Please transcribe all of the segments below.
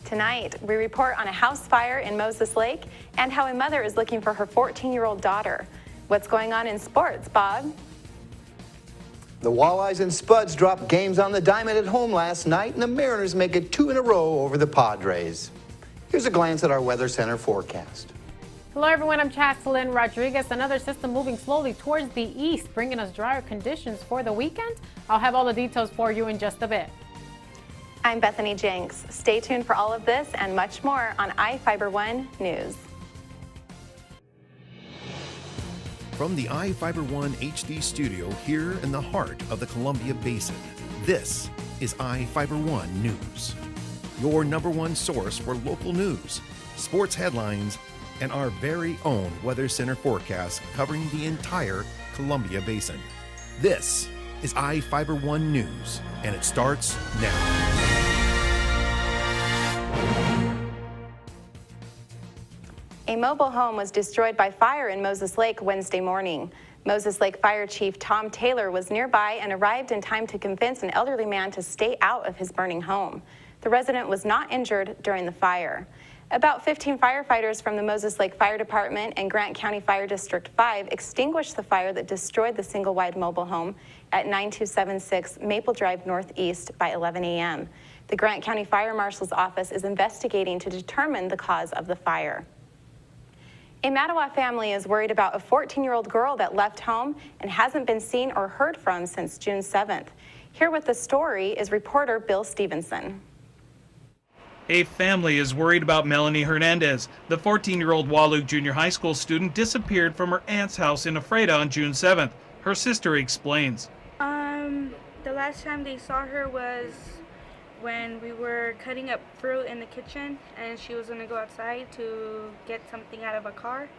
Tonight, we report on a house fire in Moses Lake and how a mother is looking for her 14-year-old daughter. What's going on in sports, Bob? The Walleyes and Spuds dropped games on the diamond at home last night, and the Mariners make it 2 in a row over the Padres. Here's a glance at our Weather Center forecast. Hello everyone, I'm Chaslyn Rodriguez. Another system moving slowly towards the east, bringing us drier conditions for the weekend. I'll have all the details for you in just a bit. I'm Bethany Jenks. Stay tuned for all of this and much more on iFIBER 1 News. From the iFIBER 1 HD studio here in the heart of the Columbia Basin, this is iFIBER 1 News. Your #1 source for local news, sports headlines, and our very own Weather Center forecast covering the entire Columbia Basin. This is iFIBER 1 News, and it starts now. A mobile home was destroyed by fire in Moses Lake Wednesday morning. Moses Lake Fire Chief Tom Taylor was nearby and arrived in time to convince an elderly man to stay out of his burning home. The resident was not injured during the fire. About 15 firefighters from the Moses Lake Fire Department and Grant County Fire District 5 extinguished the fire that destroyed the single-wide mobile home at 9276 Maple Drive Northeast by 11 a.m. The Grant County Fire Marshal's office is investigating to determine the cause of the fire. A Mattawa family is worried about a 14-year-old girl that left home and hasn't been seen or heard from since June 7th. Here with the story is reporter Bill Stevenson. A family is worried about Melanie Hernandez. The 14-year-old Wahluke Junior High School student disappeared from her aunt's house in Ephrata on June 7th. Her sister explains. The last time they saw her was when we were cutting up fruit in the kitchen, and she was going to go outside to get something out of a car,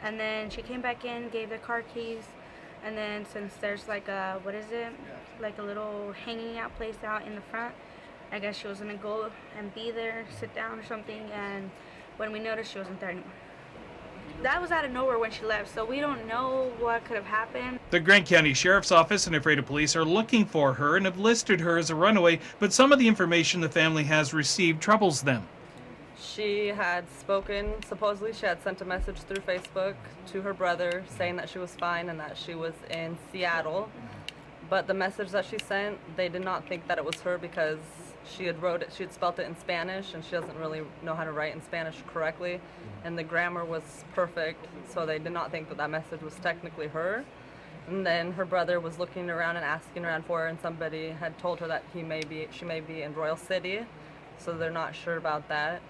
and then she came back in, gave the car keys, and then since there's like a, like a little hanging out place out in the front, I guess she was going to go and be there, sit down or something, and when we noticed, she wasn't there anymore. That was out of nowhere when she left, so we don't know what could have happened. The Grant County Sheriff's Office and Ephrata Police are looking for her and have listed her as a runaway, but some of the information the family has received troubles them. She had spoken, supposedly she had sent a message through Facebook to her brother saying that she was fine and that she was in Seattle. But the message that she sent, they did not think that it was her because she had spelt it in Spanish, and she doesn't really know how to write in Spanish correctly, and the grammar was perfect, so they did not think that that message was technically her. And then her brother was looking around and asking around for her, and somebody had told her that she may be in Royal City, so they're not sure about that.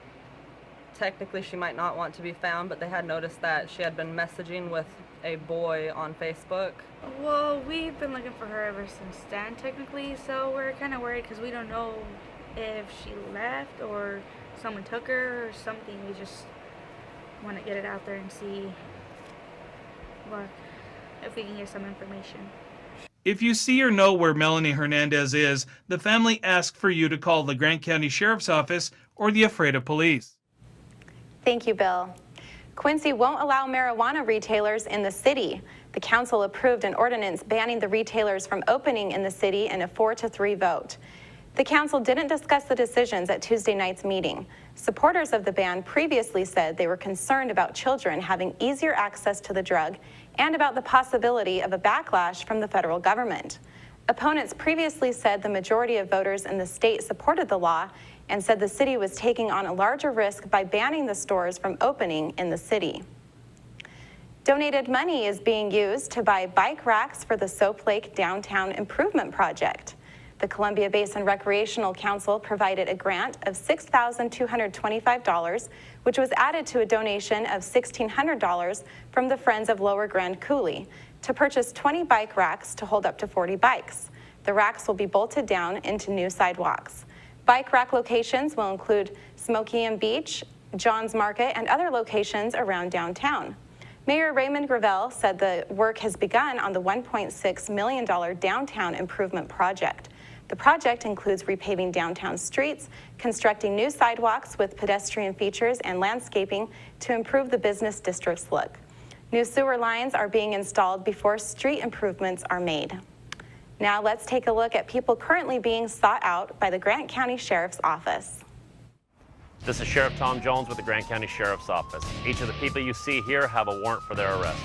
Technically, she might not want to be found, but they had noticed that she had been messaging with a boy on Facebook. Well, we've been looking for her ever since then, technically, so we're kind of worried because we don't know if she left or someone took her or something. We just want to get it out there and see if we can get some information. If you see or know where Melanie Hernandez is, the family asks for you to call the Grant County Sheriff's Office or the Ephrata Police. Thank you, Bill. Quincy won't allow marijuana retailers in the city. The council approved an ordinance banning the retailers from opening in the city in a 4-3 vote. The council didn't discuss the decisions at Tuesday night's meeting. Supporters of the ban previously said they were concerned about children having easier access to the drug and about the possibility of a backlash from the federal government. Opponents previously said the majority of voters in the state supported the law and said the city was taking on a larger risk by banning the stores from opening in the city. Donated money is being used to buy bike racks for the Soap Lake Downtown Improvement Project. The Columbia Basin Recreational Council provided a grant of $6,225, which was added to a donation of $1,600 from the Friends of Lower Grand Coulee to purchase 20 bike racks to hold up to 40 bikes. The racks will be bolted down into new sidewalks. Bike rack locations will include Smokium Beach, Johns Market, and other locations around downtown. Mayor Raymond Gravel said the work has begun on the $1.6 million downtown improvement project. The project includes repaving downtown streets, constructing new sidewalks with pedestrian features, and landscaping to improve the business district's look. New sewer lines are being installed before street improvements are made. Now let's take a look at people currently being sought out by the Grant County Sheriff's Office. This is Sheriff Tom Jones with the Grant County Sheriff's Office. Each of the people you see here have a warrant for their arrest.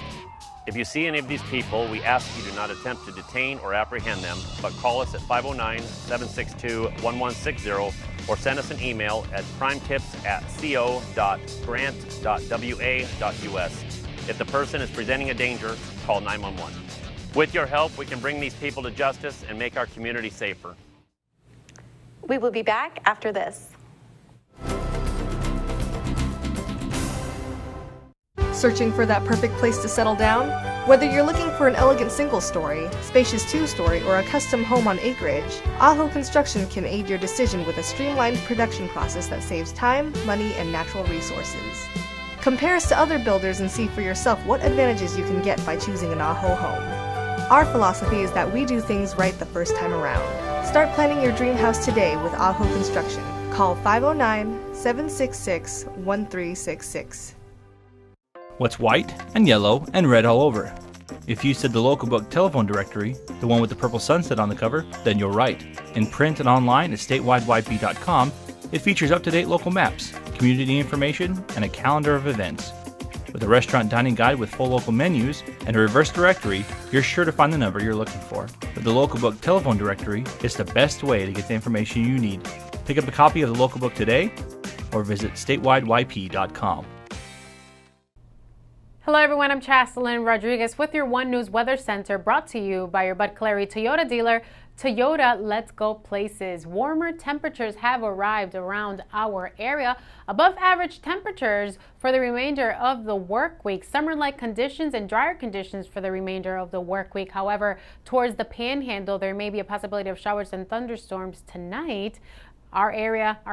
If you see any of these people, we ask you do not attempt to detain or apprehend them, but call us at 509-762-1160 or send us an email at crimetips@co.grant.wa.us. If the person is presenting a danger, call 911. With your help, we can bring these people to justice and make our community safer. We will be back after this. Searching for that perfect place to settle down? Whether you're looking for an elegant single-story, spacious two-story, or a custom home on acreage, Aho Construction can aid your decision with a streamlined production process that saves time, money, and natural resources. Compare us to other builders and see for yourself what advantages you can get by choosing an Aho home. Our philosophy is that we do things right the first time around. Start planning your dream house today with Aho Construction. Call 509-766-1366. What's white and yellow and red all over? If you said the local book telephone directory, the one with the purple sunset on the cover, then you're right. In print and online at statewideyp.com, it features up-to-date local maps, community information, and a calendar of events. With a restaurant dining guide with full local menus and a reverse directory, you're sure to find the number you're looking for. With the local book telephone directory, it's the best way to get the information you need. Pick up a copy of the local book today or visit statewideyp.com. Hello everyone, I'm Chaselyn Rodriguez with your One News Weather Center, brought to you by your Bud Clary Toyota dealer. Toyota, let's go places. Warmer temperatures have arrived around our area, above average temperatures for the remainder of the work week. Summer-like conditions and drier conditions for the remainder of the work week. However, towards the Panhandle, there may be a possibility of showers and thunderstorms tonight. Our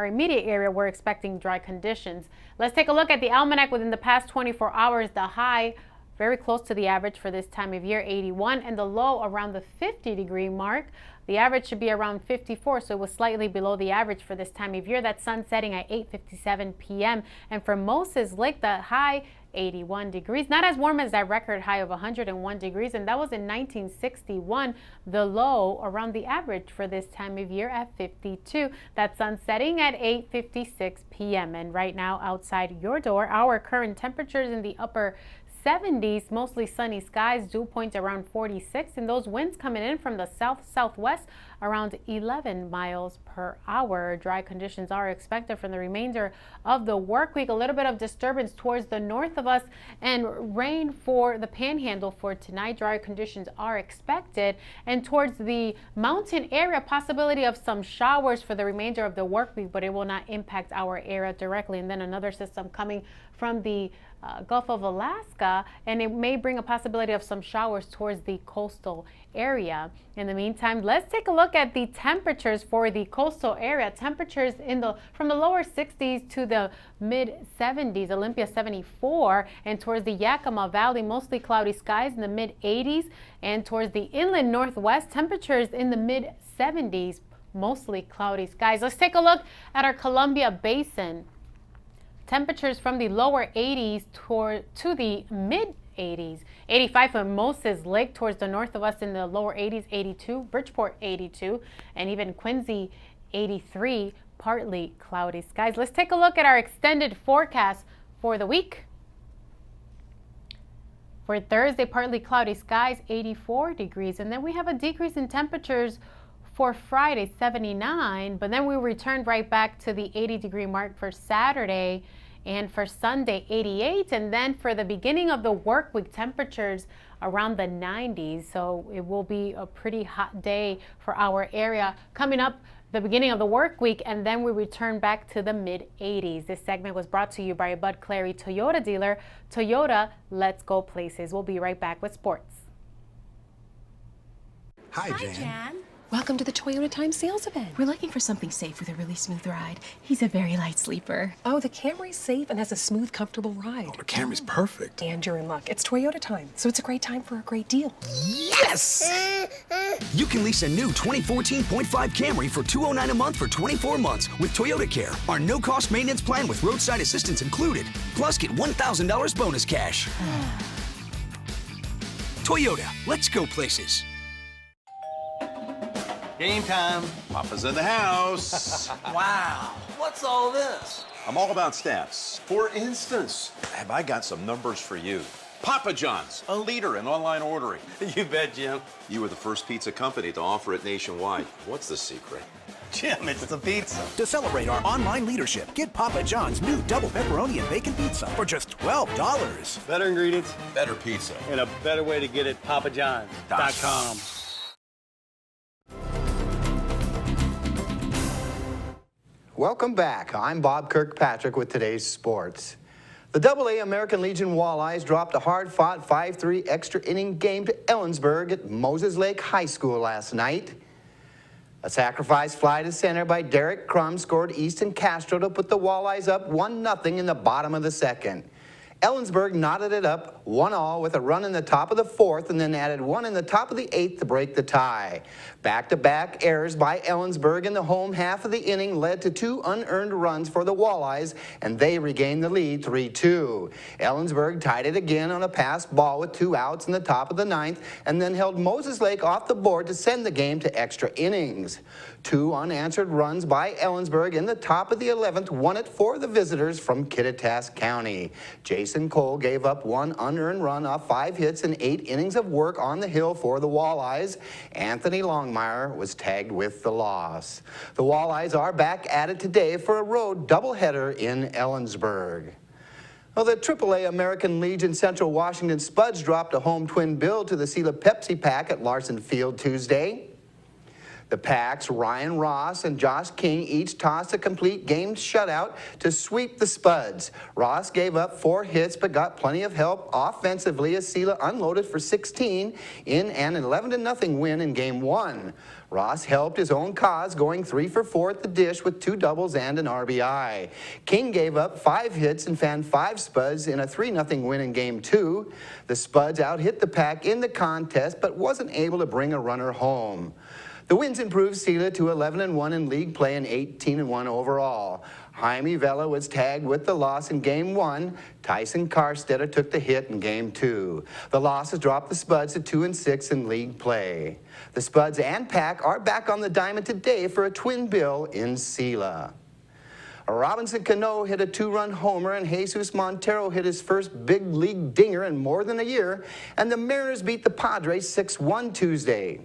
immediate area, we're expecting dry conditions. Let's take a look at the almanac within the past 24 hours. The high very close to the average for this time of year, 81, and the low around the 50-degree mark. The average should be around 54, so it was slightly below the average for this time of year. That's sun setting at 8:57 p.m. And for Moses Lake, the high 81 degrees, not as warm as that record high of 101 degrees, and that was in 1961. The low around the average for this time of year at 52. That's sun setting at 8:56 p.m. And right now outside your door, our current temperatures in the upper 70s, mostly sunny skies, dew point around 46, and those winds coming in from the south-southwest around 11 miles per hour. Dry conditions are expected from the remainder of the work week. A little bit of disturbance towards the north of us and rain for the Panhandle for tonight. Dry conditions are expected, and towards the mountain area, possibility of some showers for the remainder of the work week, but it will not impact our area directly. And then another system coming from the Gulf of Alaska, and it may bring a possibility of some showers towards the coastal area. In the meantime, let's take a look at the temperatures for the coastal area. Temperatures from the lower 60s to the mid 70s. Olympia 74, and towards the Yakima Valley, mostly cloudy skies in the mid 80s, and towards the inland northwest, temperatures in the mid 70s, mostly cloudy skies. Let's take a look at our Columbia Basin. Temperatures from the lower 80s to the mid 80s. 85 for Moses Lake towards the north of us in the lower 80s, 82. Bridgeport 82, and even Quincy 83, partly cloudy skies. Let's take a look at our extended forecast for the week. For Thursday, partly cloudy skies, 84 degrees, and then we have a decrease in temperatures for Friday, 79, but then we return right back to the 80-degree mark for Saturday, and for Sunday, 88, and then for the beginning of the work week, temperatures around the 90s, so it will be a pretty hot day for our area coming up the beginning of the work week, and then we return back to the mid 80s. This segment was brought to you by Bud Clary Toyota dealer. Toyota, let's go places. We'll be right back with sports. Hi, Jan. Welcome to the Toyota Time sales event. We're looking for something safe with a really smooth ride. He's a very light sleeper. Oh, the Camry's safe and has a smooth, comfortable ride. Oh, the Camry's perfect. And you're in luck. It's Toyota Time, so it's a great time for a great deal. Yes! You can lease a new 2014.5 Camry for $209 a month for 24 months with Toyota Care, our no-cost maintenance plan with roadside assistance included. Plus, get $1,000 bonus cash. Toyota, let's go places. Game time. Papa's in the house. Wow, what's all this? I'm all about stats. For instance, have I got some numbers for you? Papa John's, a leader in online ordering. You bet, Jim. You were the first pizza company to offer it nationwide. What's the secret? Jim, it's the pizza. To celebrate our online leadership, get Papa John's new double pepperoni and bacon pizza for just $12. Better ingredients, Better pizza. and a better way to get it, papajohns.com. Welcome back. I'm Bob Kirkpatrick with today's sports. The AA American Legion Walleyes dropped a hard-fought 5-3 extra inning game to Ellensburg at Moses Lake High School last night. A sacrifice fly to center by Derek Crum scored Easton Castro to put the Walleyes up 1-0 in the bottom of the second. Ellensburg knotted it up 1-1 with a run in the top of the fourth and then added one in the top of the eighth to break the tie. Back-to-back errors by Ellensburg in the home half of the inning led to 2 unearned runs for the Walleyes, and they regained the lead 3-2. Ellensburg tied it again on a passed ball with 2 outs in the top of the ninth and then held Moses Lake off the board to send the game to extra innings. 2 unanswered runs by Ellensburg in the top of the 11th won it for the visitors from Kittitas County. Jason Cole gave up 1 unearned run off 5 hits and 8 innings of work on the hill for the Walleyes. Anthony Longmire was tagged with the loss. The Walleyes are back at it today for a road doubleheader in Ellensburg. Well, the AAA American Legion Central Washington Spuds dropped a home twin bill to the Sela Pepsi Pack at Larson Field Tuesday. The Packs, Ryan Ross and Josh King, each tossed a complete game shutout to sweep the Spuds. Ross gave up 4 hits but got plenty of help offensively as Sela unloaded for 16 in an 11-0 win in Game 1. Ross helped his own cause, going 3 for 4 at the dish with 2 doubles and an RBI. King gave up 5 hits and fanned 5 Spuds in a 3-0 win in Game 2. The Spuds out-hit the Pack in the contest but wasn't able to bring a runner home. The wins improved Sela to 11-1 in league play and 18-1 overall. Jaime Vela was tagged with the loss in Game 1. Tyson Carstetter took the hit in Game 2. The losses dropped the Spuds to 2-6 in league play. The Spuds and Pack are back on the diamond today for a twin bill in Sela. Robinson Cano hit a 2-run homer and Jesus Montero hit his first big league dinger in more than a year, and the Mariners beat the Padres 6-1 Tuesday.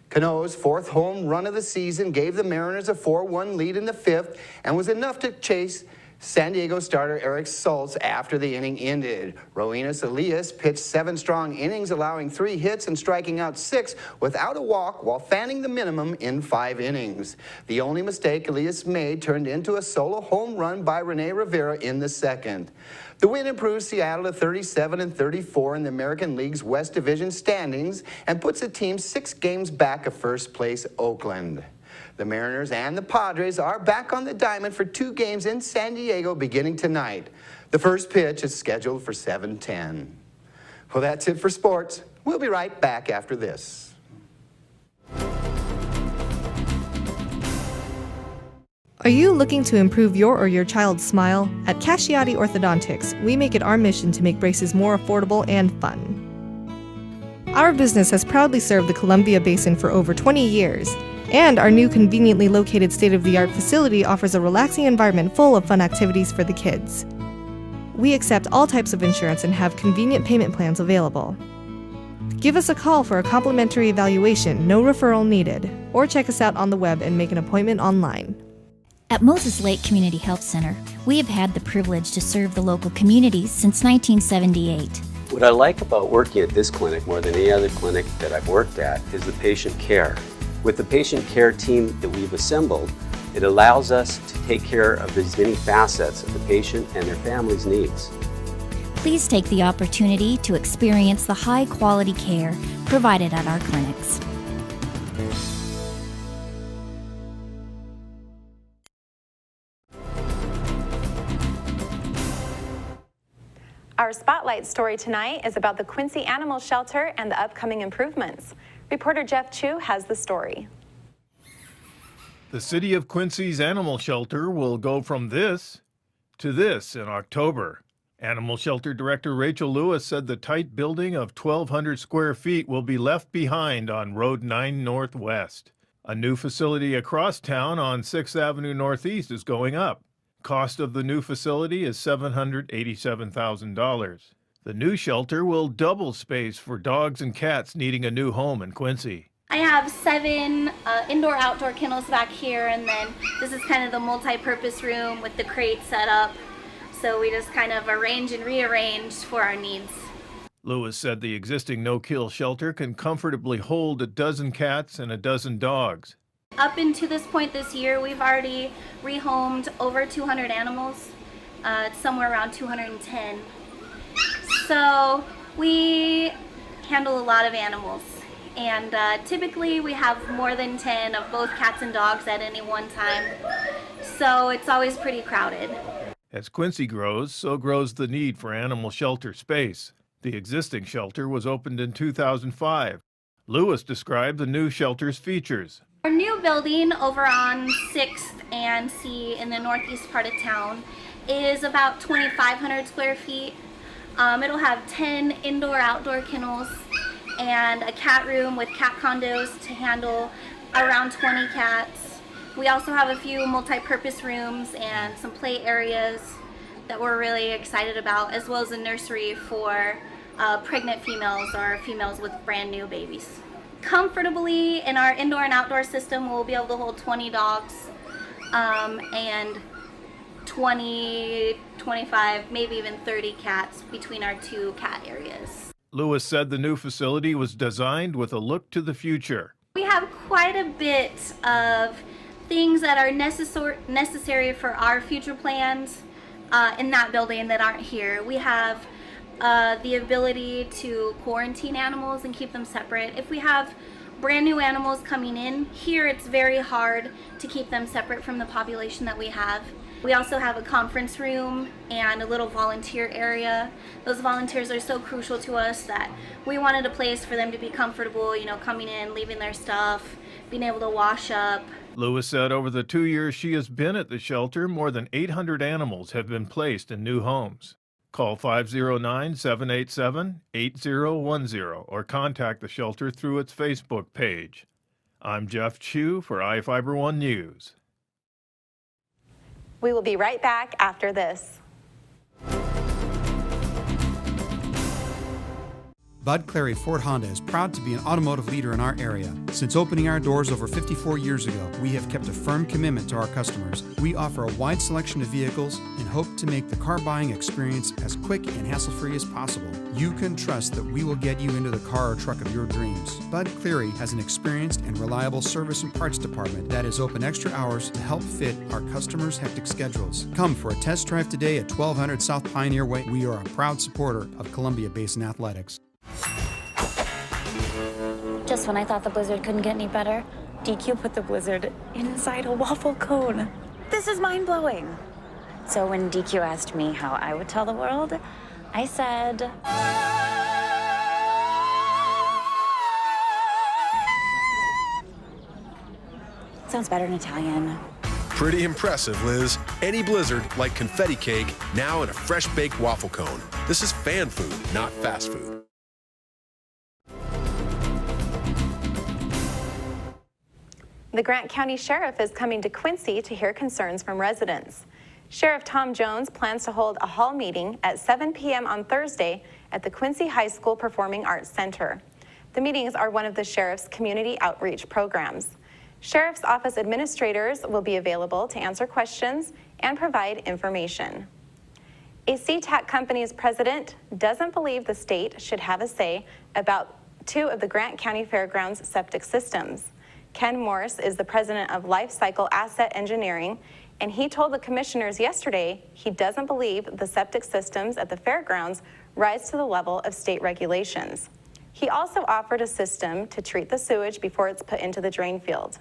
Cano's 4th home run of the season gave the Mariners a 4-1 lead in the 5th and was enough to chase San Diego starter Eric Stoltz after the inning ended. Roenis Elias pitched 7 strong innings, allowing 3 hits and striking out 6 without a walk while fanning the minimum in 5 innings. The only mistake Elias made turned into a solo home run by Rene Rivera in the 2nd. The win improves Seattle to 37-34 in the American League's West Division standings and puts the team 6 games back of first place Oakland. The Mariners and the Padres are back on the diamond for 2 games in San Diego beginning tonight. The first pitch is scheduled for 7:10. Well, that's it for sports. We'll be right back after this. Are you looking to improve your or your child's smile? At Casciati Orthodontics, we make it our mission to make braces more affordable and fun. Our business has proudly served the Columbia Basin for over 20 years, and our new conveniently located state-of-the-art facility offers a relaxing environment full of fun activities for the kids. We accept all types of insurance and have convenient payment plans available. Give us a call for a complimentary evaluation, no referral needed, or check us out on the web and make an appointment online. At Moses Lake Community Health Center, we have had the privilege to serve the local communities since 1978. What I like about working at this clinic more than any other clinic that I've worked at is the patient care. With the patient care team that we've assembled, it allows us to take care of as many facets of the patient and their family's needs. Please take the opportunity to experience the high-quality care provided at our clinics. Our spotlight story tonight is about the Quincy Animal Shelter and the upcoming improvements. Reporter Jeff Chu has the story. The City of Quincy's animal shelter will go from this to this in October. Animal Shelter Director Rachel Lewis said the tight building of 1,200 square feet will be left behind on Road 9 Northwest. A new facility across town on 6th Avenue Northeast is going up. Cost of the new facility is $787,000. The new shelter will double space for dogs and cats needing a new home in Quincy. I have 7 indoor-outdoor kennels back here, and then this is kind of the multi-purpose room with the crate set up. So we just kind of arrange and rearrange for our needs. Lewis said the existing no-kill shelter can comfortably hold a dozen cats and a dozen dogs. Up into this point this year, we've already rehomed over 200 animals. It's somewhere around 210. So we handle a lot of animals. And typically we have more than 10 of both cats and dogs at any one time. So it's always pretty crowded. As Quincy grows, so grows the need for animal shelter space. The existing shelter was opened in 2005. Lewis described the new shelter's features. Our new building over on 6th and C in the northeast part of town is about 2,500 square feet. It'll have 10 indoor-outdoor kennels and a cat room with cat condos to handle around 20 cats. We also have a few multi-purpose rooms and some play areas that we're really excited about, as well as a nursery for pregnant females or females with brand new babies. Comfortably in our indoor and outdoor system, we'll be able to hold 20 dogs and 20, 25, maybe even 30 cats between our 2 cat areas. Lewis said the new facility was designed with a look to the future. We have quite a bit of things that are necessary for our future plans in that building that aren't here. We have the ability to quarantine animals and keep them separate. If we have brand new animals coming in, here it's very hard to keep them separate from the population that we have. We also have a conference room and a little volunteer area. Those volunteers are so crucial to us that we wanted a place for them to be comfortable, you know, coming in, leaving their stuff, being able to wash up. Lewis said over the 2 years she has been at the shelter, more than 800 animals have been placed in new homes. Call 509-787-8010 or contact the shelter through its Facebook page. I'm Jeff Chu for iFIBER 1 News. We will be right back after this. Bud Clary Ford Honda is proud to be an automotive leader in our area. Since opening our doors over 54 years ago, we have kept a firm commitment to our customers. We offer a wide selection of vehicles and hope to make the car buying experience as quick and hassle-free as possible. You can trust that we will get you into the car or truck of your dreams. Bud Clary has an experienced and reliable service and parts department that is open extra hours to help fit our customers' hectic schedules. Come for a test drive today at 1200 South Pioneer Way. We are a proud supporter of Columbia Basin Athletics. Just when I thought the blizzard couldn't get any better, DQ put the blizzard inside a waffle cone. This is mind-blowing. So when DQ asked me how I would tell the world, I said... Sounds better in Italian. Pretty impressive, Liz. Any blizzard, like confetti cake, now in a fresh baked waffle cone. This is fan food, not fast food. The Grant County Sheriff is coming to Quincy to hear concerns from residents. Sheriff Tom Jones plans to hold a hall meeting at 7 p.m. on Thursday at the Quincy High School Performing Arts Center. The meetings are one of the Sheriff's community outreach programs. Sheriff's Office administrators will be available to answer questions and provide information. A SeaTac company's president doesn't believe the state should have a say about 2 of the Grant County Fairgrounds septic systems. Ken Morse is the president of Life Cycle Asset Engineering, and he told the commissioners yesterday he doesn't believe the septic systems at the fairgrounds rise to the level of state regulations. He also offered a system to treat the sewage before it's put into the drain field.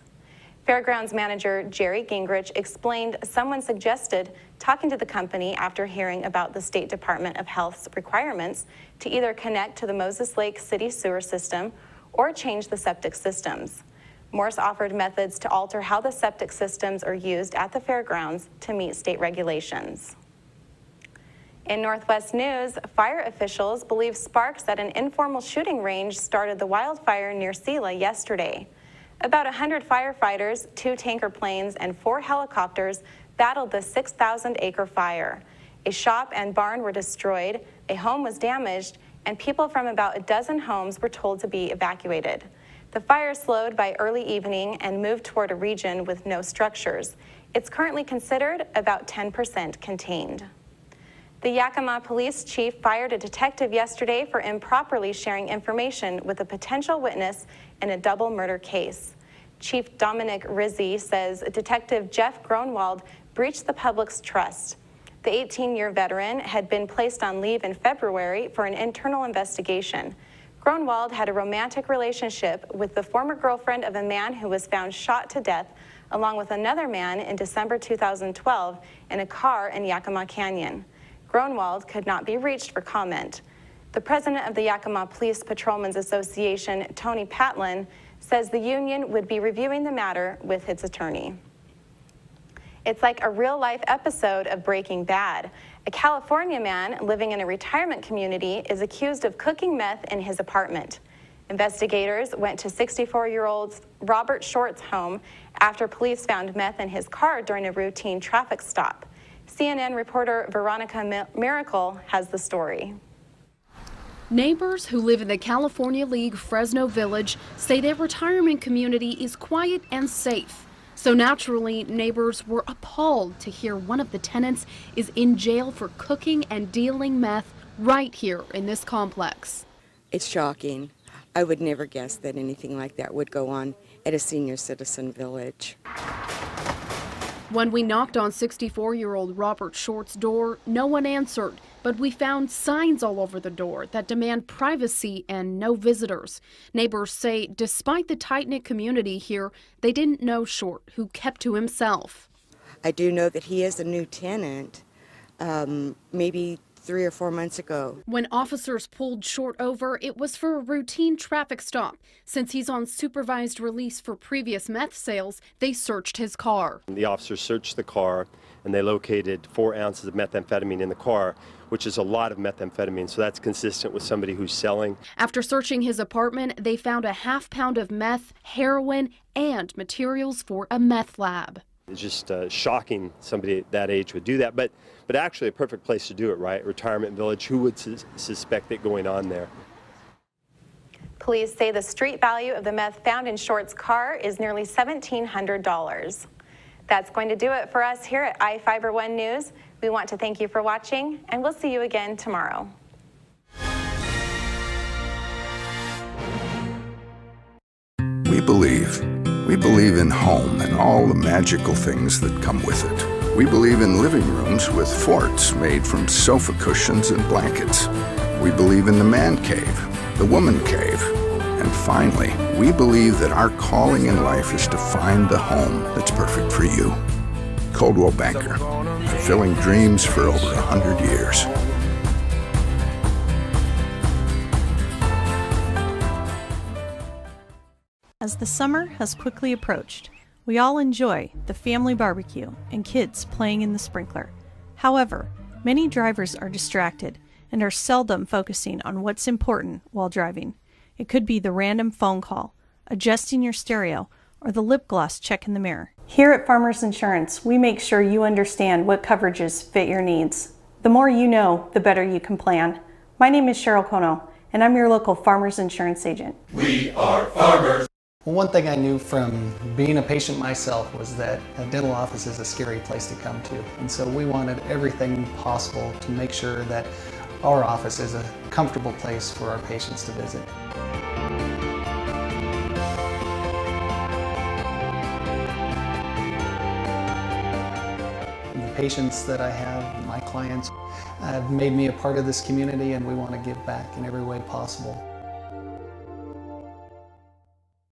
Fairgrounds manager Jerry Gingrich explained someone suggested talking to the company after hearing about the State Department of Health's requirements to either connect to the Moses Lake City sewer system or change the septic systems. Morse offered methods to alter how the septic systems are used at the fairgrounds to meet state regulations. In Northwest news, fire officials believe sparks at an informal shooting range started the wildfire near Sela yesterday. About 100 firefighters, 2 tanker planes, and 4 helicopters battled the 6,000-acre fire. A shop and barn were destroyed, a home was damaged, and people from about a dozen homes were told to be evacuated. The fire slowed by early evening and moved toward a region with no structures. It's currently considered about 10% contained. The Yakima police chief fired a detective yesterday for improperly sharing information with a potential witness in a double murder case. Chief Dominic Rizzi says Detective Jeff Gronwald breached the public's trust. The 18-year veteran had been placed on leave in February for an internal investigation. Gronwald had a romantic relationship with the former girlfriend of a man who was found shot to death, along with another man in December 2012 in a car in Yakima Canyon. Gronwald could not be reached for comment. The president of the Yakima Police Patrolmen's Association, Tony Patlin, says the union would be reviewing the matter with its attorney. It's like a real-life episode of Breaking Bad. A California man living in a retirement community is accused of cooking meth in his apartment. Investigators went to 64-year-old Robert Short's home after police found meth in his car during a routine traffic stop. CNN reporter Veronica Miracle has the story. Neighbors who live in the California League Fresno Village say their retirement community is quiet and safe. So naturally, neighbors were appalled to hear one of the tenants is in jail for cooking and dealing meth right here in this complex. It's shocking. I would never guess that anything like that would go on at a senior citizen village. When we knocked on 64-year-old Robert Short's door, no one answered, but we found signs all over the door that demand privacy and no visitors. Neighbors say despite the tight-knit community here, they didn't know Short, who kept to himself. I do know that he is a new tenant, maybe 3 or 4 months ago. When officers pulled Short over, it was for a routine traffic stop. Since he's on supervised release for previous meth sales, they searched his car. The officers searched the car and they located 4 ounces of methamphetamine in the car, which is a lot of methamphetamine, so that's consistent with somebody who's selling. After searching his apartment, they found a half pound of meth, heroin, and materials for a meth lab. It's just shocking somebody at that age would do that, but actually a perfect place to do it, right? Retirement village, who would suspect it going on there? Police say the street value of the meth found in Short's car is nearly $1,700. That's going to do it for us here at iFIBER 1 News. We want to thank you for watching, and we'll see you again tomorrow. We believe in home and all the magical things that come with it. We believe in living rooms with forts made from sofa cushions and blankets. We believe in the man cave, the woman cave, and finally, we believe that our calling in life is to find the home that's perfect for you. Coldwell Banker, fulfilling dreams for over 100 years. As the summer has quickly approached, we all enjoy the family barbecue and kids playing in the sprinkler. However, many drivers are distracted and are seldom focusing on what's important while driving. It could be the random phone call, adjusting your stereo, or the lip gloss check in the mirror. Here at Farmers Insurance, we make sure you understand what coverages fit your needs. The more you know, the better you can plan. My name is Cheryl Kono, and I'm your local Farmers Insurance agent. We are farmers. Well, one thing I knew from being a patient myself was that a dental office is a scary place to come to. And so we wanted everything possible to make sure that our office is a comfortable place for our patients to visit. The patients that I have, my clients, have made me a part of this community, and we want to give back in every way possible.